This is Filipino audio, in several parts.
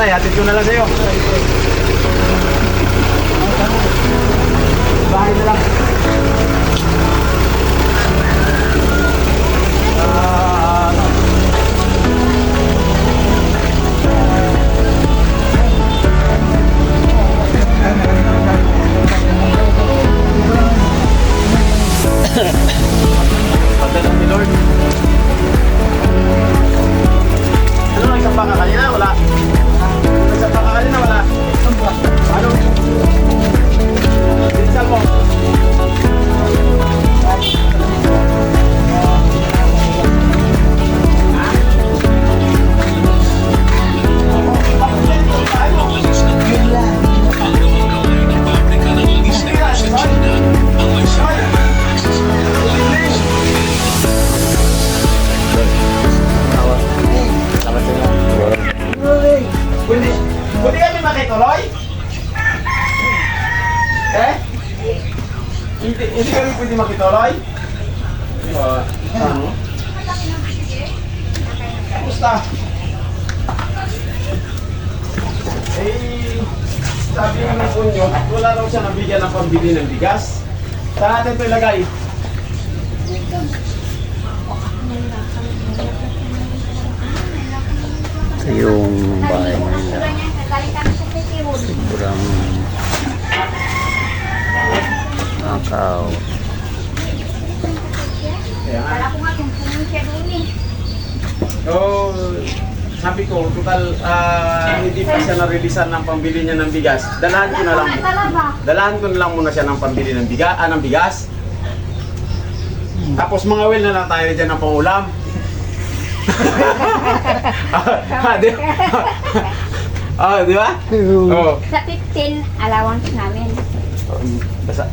nanay, hatid ko na lang sa'yo. Bahay na lang. Padala ni Lord. Ano, nagsapa ka kanina? Wala. Nagsapa ka kanina? Wala. Ano? Pinsal mo. Pwede kami makituloy? Eh? Hindi kami pwede makituloy? Ano? Kamusta? Eh, sabi ng punyo, wala raw siya nabigyan ng pambili ng bigas. Saan natin ito ilagay? Yung bahay nila sobrang nakaw. So, sabi ko, total hindi pa siya na-releasean ng pambili niya ng bigas. Dalahan ko na lang muna siya ng pambili ng bigas. Tapos mga well na lang tayo dyan ng pangulam. Di ba? Oh. Sa 15 allowance namin. Basta.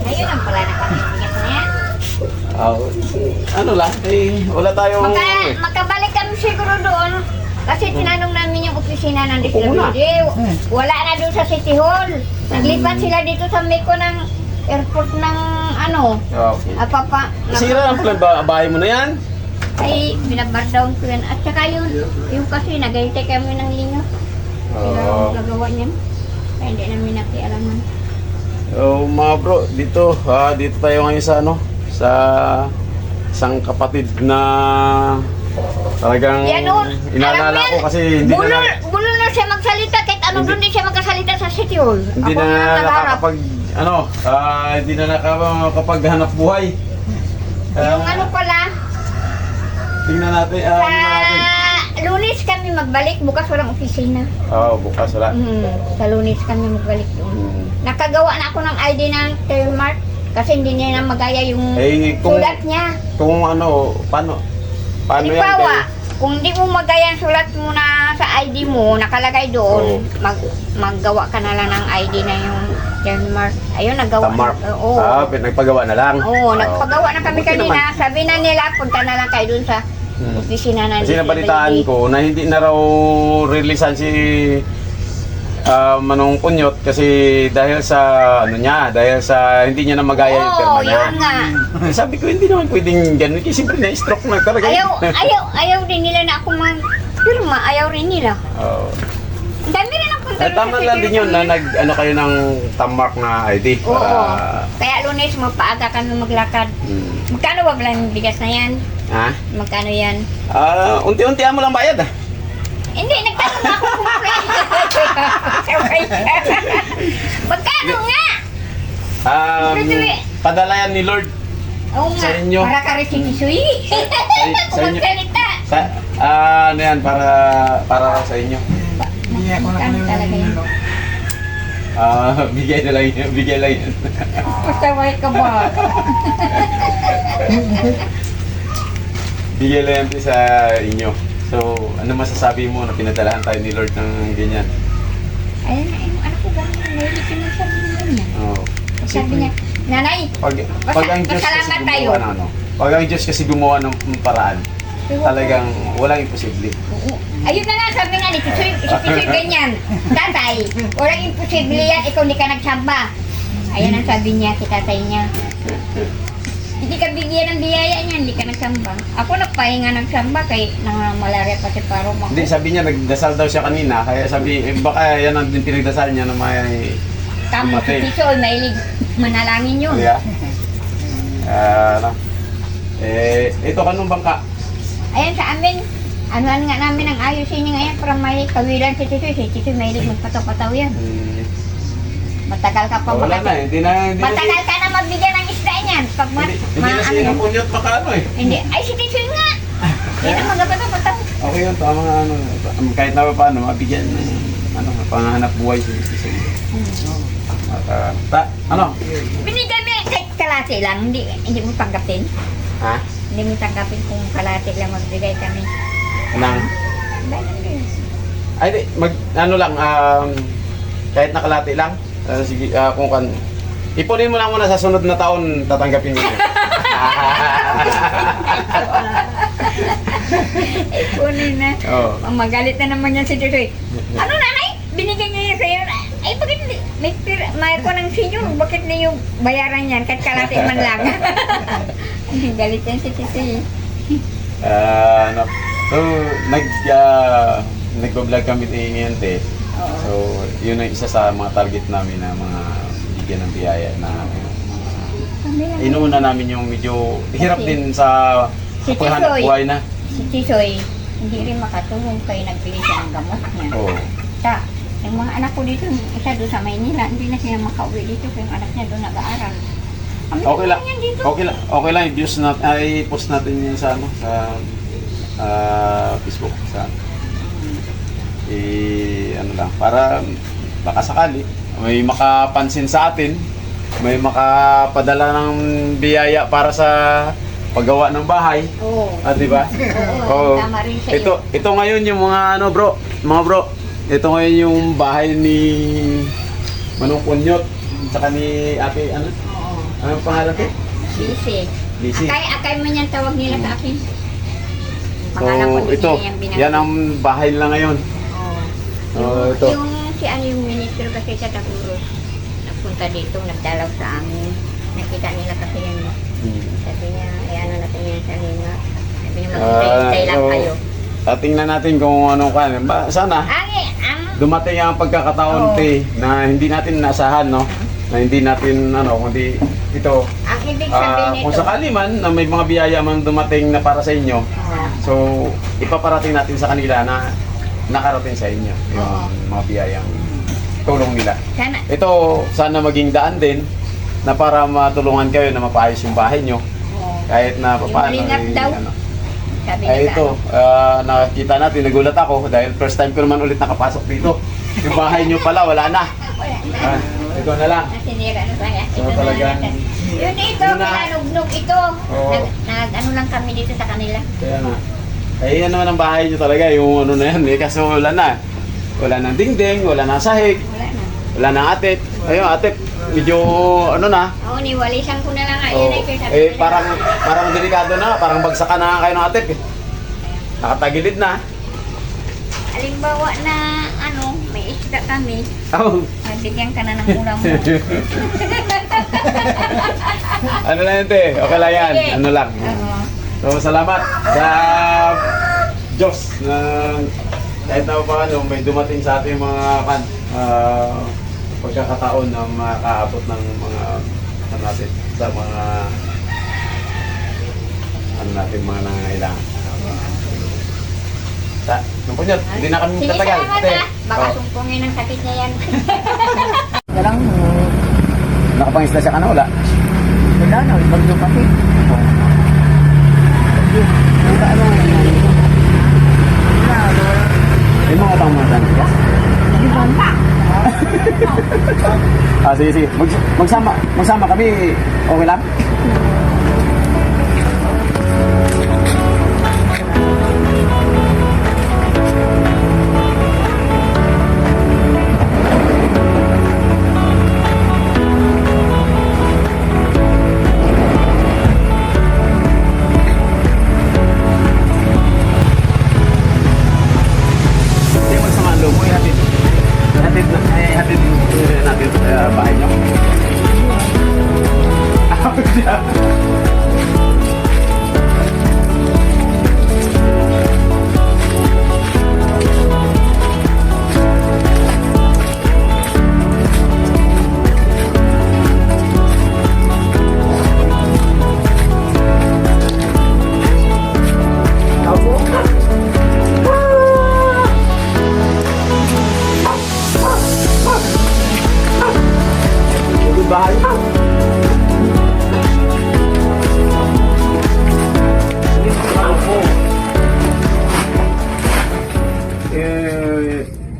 Ngayon ang pala na kami bigas na yan. Ano lang, wala tayong... Makabalik kami siguro doon. Kasi tinanong namin yung opisina ng DSWD. Wala na doon sa City Hall. Naglipat sila dito sa Meko ng airport ng ano. Okay. Sira lang pala bahay mo na yan? Ay, binabardown ko yan. At saka yung kasi nagaytay kami ng lingaw. Sila ang gagawa niyan. Kaya hindi namin nakialaman. Mga bro, dito tayo ngayon sa sa isang kapatid na talagang inaalala ko kasi hindi bulol na siya magsalita kahit ano doon din siya magkasalita sa City Hall. Hindi na nakakapag hindi na nakakapaghanap buhay. Yung ano pala, tingnan natin. sa Lunes kami magbalik, bukas walang opisina. Bukas wala. Sa Lunes kami magbalik doon. Nakagawa na ako ng ID ng Termark kasi hindi niya na magaya yung sulat niya. Kung paano Halimbawa, kung hindi mo magaya ang sulat mo na sa ID mo, nakalagay doon, maggawa ka na lang ng ID na yung Termark. Ayun, naggawa. Termark. Oo. Nagpagawa na lang. Oo, nagpagawa na kami kanina. Sabi na nila, punta na lang kayo doon sa opisina na Kasi nabalitaan ko na hindi na raw releasean si Manong Punyot kasi dahil sa hindi niya na magaya yung perma niya. Yun nga. Sabi ko hindi naman pwedeng ganun kasi siyempre na-stroke na talaga. Ayaw din nila na ako mag-firma. Ayaw rin nila. Ang dami rin ang punta. Tama lang din yun na kayo ng Termark na ID. Oo. Kaya Lunes, magpaaga kami maglakad. Magkano ba lang bigas na yan? Ha? Magkano yan? Unti-unti mo lang bayad Hindi, nagtanong ako kung magkano nga? Padala yan ni Lord. Oo nga, Sa inyo. para ka rin sinisuyi. Sa inyo. Magsalita. Ano yan, para sa inyo. Magkano talaga yan? Bigay na lang yan. Pasaway ka ba? Bigay lang yan sa inyo. So, ano masasabi mo na pinadalahan tayo ni Lord ng ganyan? Ayun, ano ko ba? Nahili pinasabi naman niya. Sabi niya, Nanay, Pag ang Diyos kasi gumawa pag ang Diyos kasi gumawa ng paraan, talagang walang imposible. Ayun na nga, sabi nga ni Kisoy ganyan. Tatay, walang imposible yan, ikaw hindi ka nagsamba. Ayun ang sabi niya, si tatay niya. hindi ka bigyan ng biyaya niya, hindi ka nagsamba. Ako nagpahinga nagsamba kay malaria kasi parang ako. Hindi, sabi niya, nagdasal daw siya kanina. Kaya sabi, baka yan ang din pinagdasal niya na may... Tamo si Matay. Tisoy, mahilig manalangin yun. Yeah. Ano? Ito kanong bangka? Ayan sa amin, ano nga namin ang ayusin niya ngayon para may kawilan si Tisoy. Si Tisoy mahilig magpataw-pataw yan. Matagal ka pa Wala na, hindi na... Matagal ka na mabigyan ng isda niyan. Pag Hindi na siya napunyot baka ano eh. Hindi. Ay, si Tisoy nga. Yan ang magpataw-pataw. Okay yun, tama nga ano. Kahit na pa paano, mabigyan ng ano, panganap buhay si Tisoy. Ano? Binigay mo kahit kalate lang. Hindi mo tanggapin. Ha? Hindi mo tanggapin kung kalate lang magbigay kami. Nang? Ay, di, ano lang, kahit nakalati lang. Sige, kung kan... Ipunin mo lang muna sa sunod na taon, tatanggapin mo. Ipunin na. Oo. Magalit na naman yan si Tisoy. Ano nanay? Binigay niya yan sa'yo. Ay, bakit hindi? May ko ng senior. Bakit na yung bayaran yan? Kahit kalate man lang. Galit yan si Tisoy. Ano? So, nag-vlog kami ngayon, te. Oo. So, yun ang isa sa mga target namin na mga bigyan ng biyaya na inuuna namin yung medyo hirap din sa Si paghanap Tisoy. buhay na. Si Tisoy, hindi rin makatulong kaya nagbili siya ng gamot niya. Oo. Yung mga anak ko dito, isa doon sa Maynila, hindi na siya makauwi dito kaya yung anak niya doon nag-aaral. Kami Okay lang. yan dito. Okay lang i-views natin, i-post natin yun sa ano, sa Facebook sa ano lang para baka sakali may makapansin sa atin, may makapadala ng biyaya para sa paggawa ng bahay. Oo. Di ba? Oo, tama rin sa iyo. Ito ngayon yung mga ano mga bro. Ito ngayon yung bahay ni Manong Punyot saka ni Ate ano? Oo. Anong pangalan ko? Lisi. Lisi. Akay man yan tawag nila sa akin. So, Pangalan ko din ito, niya yung binanggit. yan ang bahay nila ngayon. Oo. Ito. Yung si ano yung ministro kasi sa Taguros, nagpunta dito, nagdalaw sa amin. Nakita nila kasi yan. Sabi niya, ano natin yan sa Lima. Sabi niya, maghintay lang kayo. Tingnan natin kung ano ka. Sana dumating ang pagkakataon, Oo. te, na hindi natin nasahan, no? Na hindi natin, kundi ito. Ang ibig sabihin nito. Kung sakali man na may mga biyaya man dumating na para sa inyo, Oo. so ipaparating natin sa kanila na nakarating sa inyo yung Oo. mga biyayang tulong nila. Sana, Ito sana maging daan din na para matulungan kayo na mapaayos yung bahay nyo kahit na Yung paano. malingap daw. sabi Ay niya ito, sa nakita natin, nagulat ako dahil first time ko naman ulit nakapasok dito. Yung bahay nyo pala, wala na. Ito na lang. Nasinira na saya. So, Ito talagang- na natin. Yun ito, Yun na. pinanugnog ito. Oo. Ano lang kami dito sa kanila. Kaya nga. Ay, yan naman ang bahay nyo talaga, yung ano na yan. Kaso wala na. Wala nang dingding, wala nang sahig, Wala na. wala nang atip. Ayun, atip, medyo ano na. Oo, niwalisan ko na lang nga. Oh, Yun ay sabi nila. parang delikado na, parang bagsakan na kayo ng atip. Nakatagilid na. Halimbawa na, may isda kami. Oh. Bigyan ka na ng ulam mo. Ano lang yun, te? Okay lang yan. Sige. Ano lang. Oo. So, salamat sa Diyos na kahit na paano may dumating sa ating mga pagkakataon na makaabot ng mga natin sa mga natin mga nangangailangan. Nung po yun, hindi na kami Sige, tatagal. salamat Te. ha. Baka Oh. sumpungin ang sakit niya yan. Nakapangisla siya ka na wala? Wala na, bagyo kasi. May mga tang mga tanong. Sige, sige. Magsama kami. Okay lang? Hindi magsama ang loob mo. Hatid natin sa bahay niyo.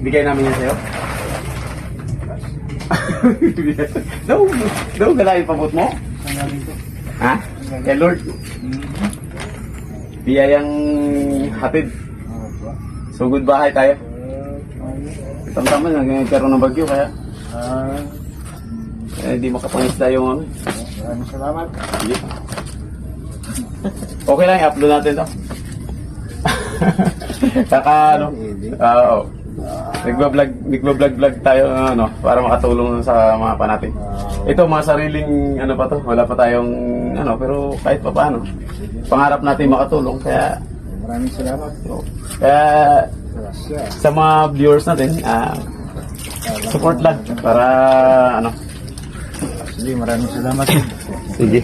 Bigay namin yan sa'yo. Daw galain pabot mo? Ha? Kay Lord. Biyayang hatid. Sugod bahay tayo. Tama-tama, nagkaroon ng bagyo kaya. Hindi makapangisda yung ano. Maraming salamat. Sige. Okay lang, i-upload natin to. Saka ano, oo. Nagbablog tayo ano, para makatulong sa mga natin. Ito mga sariling ano pa to, wala pa tayong ano, pero kahit pa paano. Pangarap natin makatulong kaya Maraming salamat. kaya Gracias. sa mga viewers natin, support lang para ano. Sige, maraming salamat. Sige.